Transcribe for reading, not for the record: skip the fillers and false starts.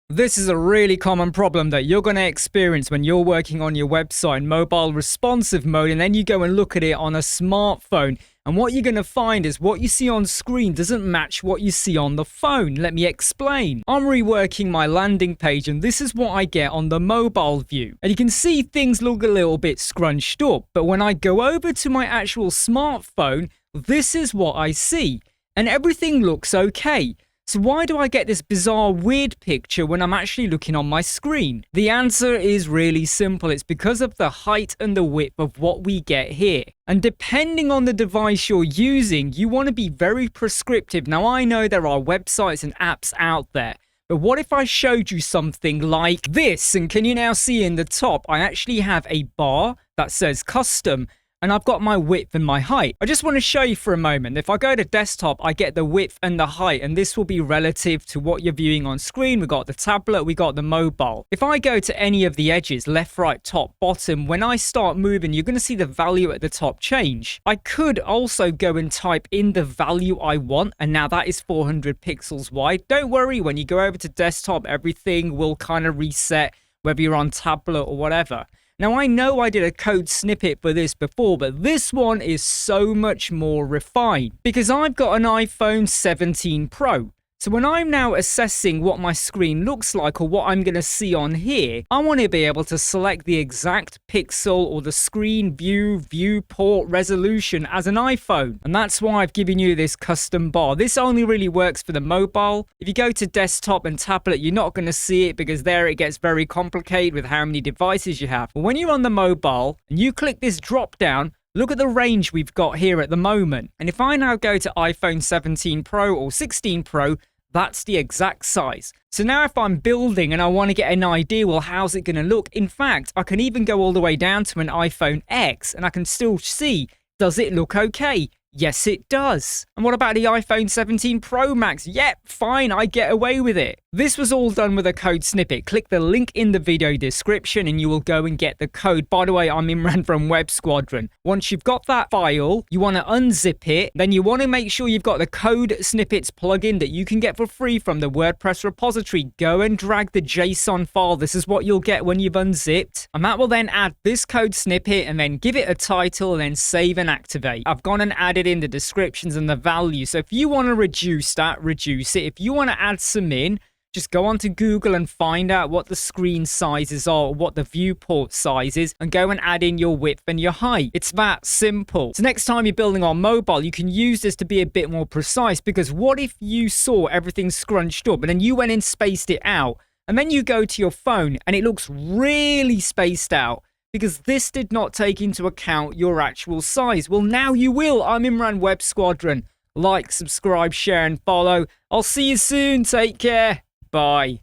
This is a really common problem that you're going to experience when you're working on your website in mobile responsive mode, and then you go and look at it on a smartphone. And what you're going to find is what you see on screen doesn't match what you see on the phone. Let me explain. I'm reworking my landing page, and this is what I get on the mobile view. And you can see things look a little bit scrunched up. But when I go over to my actual smartphone, this is what I see. And everything looks okay. So why do I get this bizarre, weird picture when I'm actually looking on my screen? The answer is really simple. It's because of the height and the width of what we get here. And depending on the device you're using, you want to be very prescriptive. Now, I know there are websites and apps out there, but what if I showed you something like this? And can you now see in the top, I actually have a bar that says custom, and I've got my width and my height. I just want to show you for a moment. If I go to desktop, I get the width and the height, and this will be relative to what you're viewing on screen. We got the tablet, we got the mobile. If I go to any of the edges, left, right, top, bottom, when I start moving, you're going to see the value at the top change. I could also go and type in the value I want, and now that is 400 pixels wide. Don't worry, when you go over to desktop, everything will kind of reset, whether you're on tablet or whatever. Now, I know I did a code snippet for this before, but this one is so much more refined because I've got an iPhone 17 Pro. So when I'm now assessing what my screen looks like or what I'm going to see on here, I want to be able to select the exact pixel or the screen viewport resolution as an iPhone. And that's why I've given you this custom bar. This only really works for the mobile. If you go to desktop and tablet, you're not going to see it because there it gets very complicated with how many devices you have. But when you're on the mobile and you click this drop down, look at the range we've got here at the moment. And if I now go to iPhone 17 Pro or 16 Pro, that's the exact size. So now if I'm building and I want to get an idea, well, how's it going to look? In fact, I can even go all the way down to an iPhone X and I can still see, does it look okay? Yes, it does. And what about the iPhone 17 Pro Max? Yep, fine, I get away with it. This was all done with a code snippet. Click the link in the video description and you will go and get the code. By the way, I'm Imran from Web Squadron. Once you've got that file, you want to unzip it. Then you want to make sure you've got the code snippets plugin that you can get for free from the WordPress repository. Go and drag the JSON file. This is what you'll get when you've unzipped. And that will then add this code snippet and then give it a title and then save and activate. I've gone and added in the descriptions and the value. So if you want to reduce that, reduce it. If you want to add some in, just go onto Google and find out what the screen sizes are, or what the viewport size is, and go and add in your width and your height. It's that simple. So next time you're building on mobile, you can use this to be a bit more precise, because what if you saw everything scrunched up and then you went and spaced it out, and then you go to your phone and it looks really spaced out? Because this did not take into account your actual size. Well, now you will. I'm Imran, Web Squadron. Like, subscribe, share, and follow. I'll see you soon. Take care. Bye.